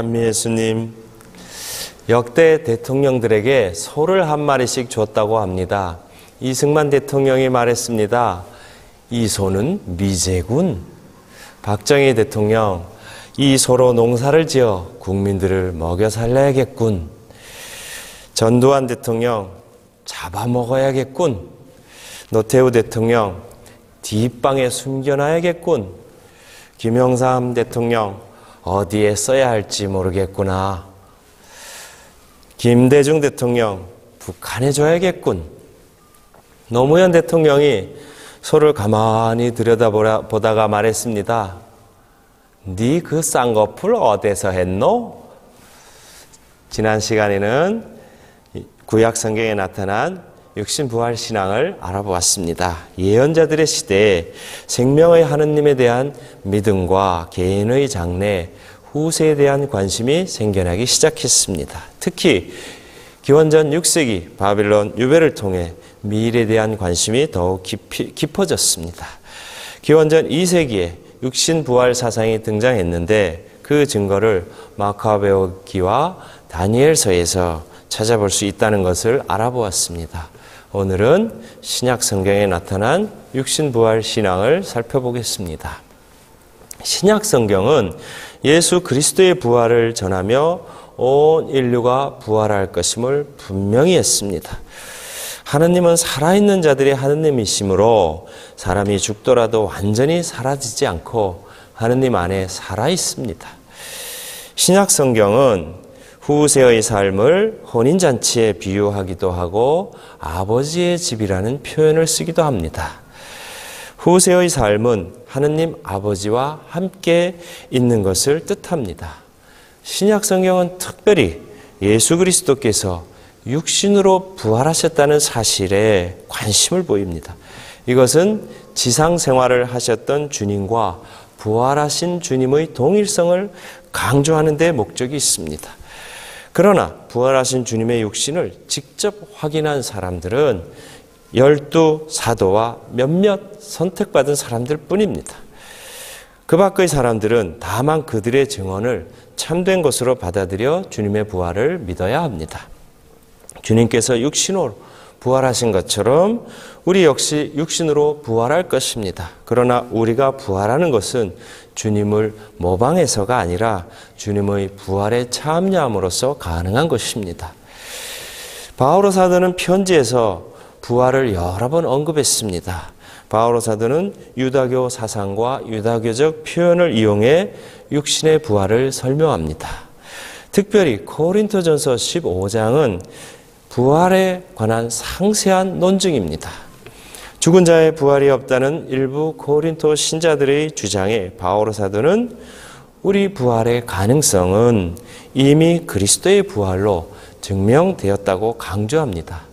찬미 예수님, 역대 대통령들에게 소를 한 마리씩 줬다고 합니다. 이승만 대통령이 말했습니다. 이 소는 미제군. 박정희 대통령, 이 소로 농사를 지어 국민들을 먹여 살려야겠군. 전두환 대통령, 잡아먹어야겠군. 노태우 대통령, 뒷방에 숨겨놔야겠군. 김영삼 대통령, 어디에 써야 할지 모르겠구나. 김대중 대통령, 북한에 줘야겠군. 노무현 대통령이 소를 가만히 들여다보다가 말했습니다. 네 그 쌍꺼풀 어디서 했노? 지난 시간에는 구약 성경에 나타난 육신부활 신앙을 알아보았습니다. 예언자들의 시대에 생명의 하느님에 대한 믿음과 개인의 장래, 후세에 대한 관심이 생겨나기 시작했습니다. 특히 기원전 6세기 바빌론 유배를 통해 미래에 대한 관심이 더욱 깊어졌습니다. 기원전 2세기에 육신부활 사상이 등장했는데 그 증거를 마카베오기와 다니엘서에서 찾아볼 수 있다는 것을 알아보았습니다. 오늘은 신약 성경에 나타난 육신부활 신앙을 살펴보겠습니다. 신약 성경은 예수 그리스도의 부활을 전하며 온 인류가 부활할 것임을 분명히 했습니다. 하느님은 살아있는 자들의 하느님이시므로 사람이 죽더라도 완전히 사라지지 않고 하느님 안에 살아있습니다. 신약 성경은 후세의 삶을 혼인잔치에 비유하기도 하고 아버지의 집이라는 표현을 쓰기도 합니다. 후세의 삶은 하느님 아버지와 함께 있는 것을 뜻합니다. 신약 성경은 특별히 예수 그리스도께서 육신으로 부활하셨다는 사실에 관심을 보입니다. 이것은 지상 생활을 하셨던 주님과 부활하신 주님의 동일성을 강조하는 데 목적이 있습니다. 그러나 부활하신 주님의 육신을 직접 확인한 사람들은 12 사도와 몇몇 선택받은 사람들 뿐입니다. 그 밖의 사람들은 다만 그들의 증언을 참된 것으로 받아들여 주님의 부활을 믿어야 합니다. 주님께서 육신으로 부활하신 것처럼 우리 역시 육신으로 부활할 것입니다. 그러나 우리가 부활하는 것은 주님을 모방해서가 아니라 주님의 부활에 참여함으로써 가능한 것입니다. 바오로 사도는 편지에서 부활을 여러 번 언급했습니다. 바오로 사도는 유다교 사상과 유다교적 표현을 이용해 육신의 부활을 설명합니다. 특별히 고린토전서 15장은 부활에 관한 상세한 논증입니다. 죽은 자의 부활이 없다는 일부 고린토 신자들의 주장에 바오로 사도는 우리 부활의 가능성은 이미 그리스도의 부활로 증명되었다고 강조합니다.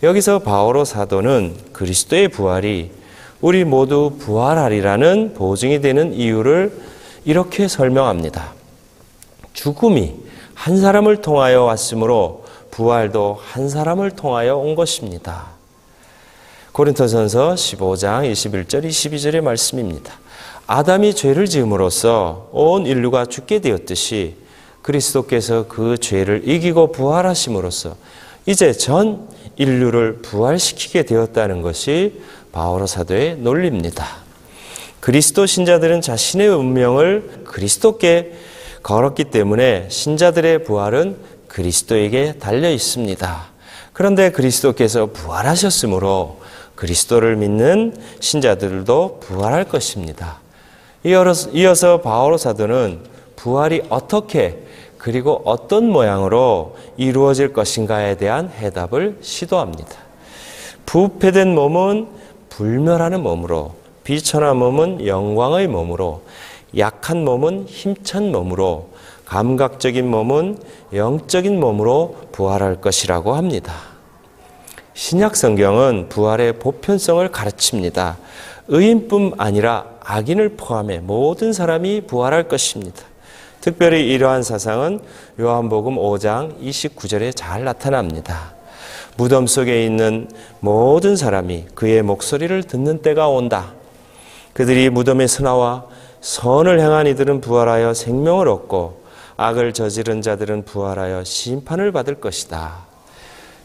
여기서 바오로 사도는 그리스도의 부활이 우리 모두 부활하리라는 보증이 되는 이유를 이렇게 설명합니다. 죽음이 한 사람을 통하여 왔으므로 부활도 한 사람을 통하여 온 것입니다. 고린토전서 15장 21절 22절의 말씀입니다. 아담이 죄를 지음으로써 온 인류가 죽게 되었듯이 그리스도께서 그 죄를 이기고 부활하심으로써 이제 전 인류를 부활시키게 되었다는 것이 바오로 사도의 논리입니다. 그리스도 신자들은 자신의 운명을 그리스도께 걸었기 때문에 신자들의 부활은 그리스도에게 달려 있습니다. 그런데 그리스도께서 부활하셨으므로 그리스도를 믿는 신자들도 부활할 것입니다. 이어서 바오로 사도는 부활이 어떻게 그리고 어떤 모양으로 이루어질 것인가에 대한 해답을 시도합니다. 부패된 몸은 불멸하는 몸으로, 비천한 몸은 영광의 몸으로, 약한 몸은 힘찬 몸으로, 감각적인 몸은 영적인 몸으로 부활할 것이라고 합니다. 신약 성경은 부활의 보편성을 가르칩니다. 의인뿐 아니라 악인을 포함해 모든 사람이 부활할 것입니다. 특별히 이러한 사상은 요한복음 5장 29절에 잘 나타납니다. 무덤 속에 있는 모든 사람이 그의 목소리를 듣는 때가 온다. 그들이 무덤에서 나와 선을 행한 이들은 부활하여 생명을 얻고 악을 저지른 자들은 부활하여 심판을 받을 것이다.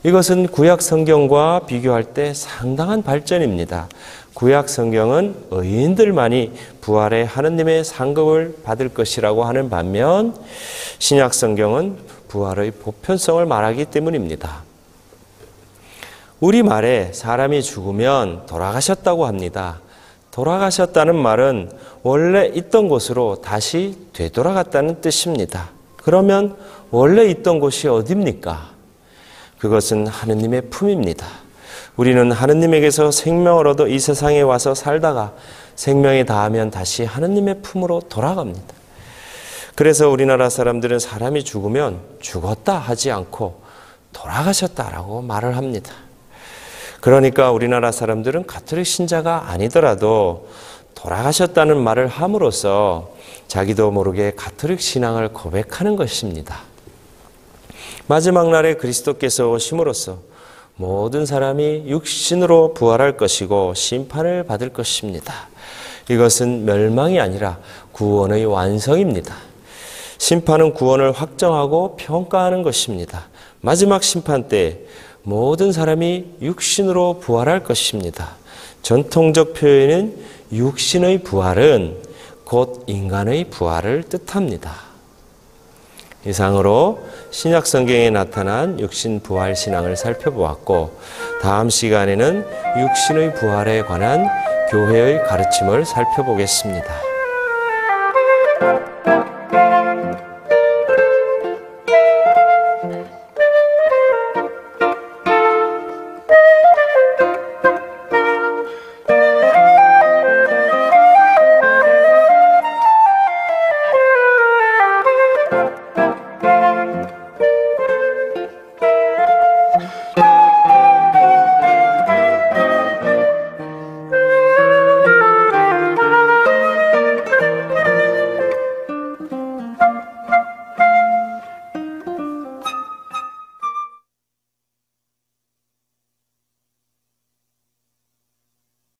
이것은 구약 성경과 비교할 때 상당한 발전입니다. 구약 성경은 의인들만이 부활해 하느님의 상급을 받을 것이라고 하는 반면 신약 성경은 부활의 보편성을 말하기 때문입니다. 우리말에 사람이 죽으면 돌아가셨다고 합니다. 돌아가셨다는 말은 원래 있던 곳으로 다시 되돌아갔다는 뜻입니다. 그러면 원래 있던 곳이 어디입니까? 그것은 하느님의 품입니다. 우리는 하느님에게서 생명을 얻어 이 세상에 와서 살다가 생명이 다하면 다시 하느님의 품으로 돌아갑니다. 그래서 우리나라 사람들은 사람이 죽으면 죽었다 하지 않고 돌아가셨다라고 말을 합니다. 그러니까 우리나라 사람들은 가톨릭 신자가 아니더라도 돌아가셨다는 말을 함으로써 자기도 모르게 가톨릭 신앙을 고백하는 것입니다. 마지막 날에 그리스도께서 오심으로써 모든 사람이 육신으로 부활할 것이고 심판을 받을 것입니다. 이것은 멸망이 아니라 구원의 완성입니다. 심판은 구원을 확정하고 평가하는 것입니다. 마지막 심판 때 모든 사람이 육신으로 부활할 것입니다. 전통적 표현은 육신의 부활은 곧 인간의 부활을 뜻합니다. 이상으로 신약 성경에 나타난 육신 부활 신앙을 살펴보았고 다음 시간에는 육신의 부활에 관한 교회의 가르침을 살펴보겠습니다.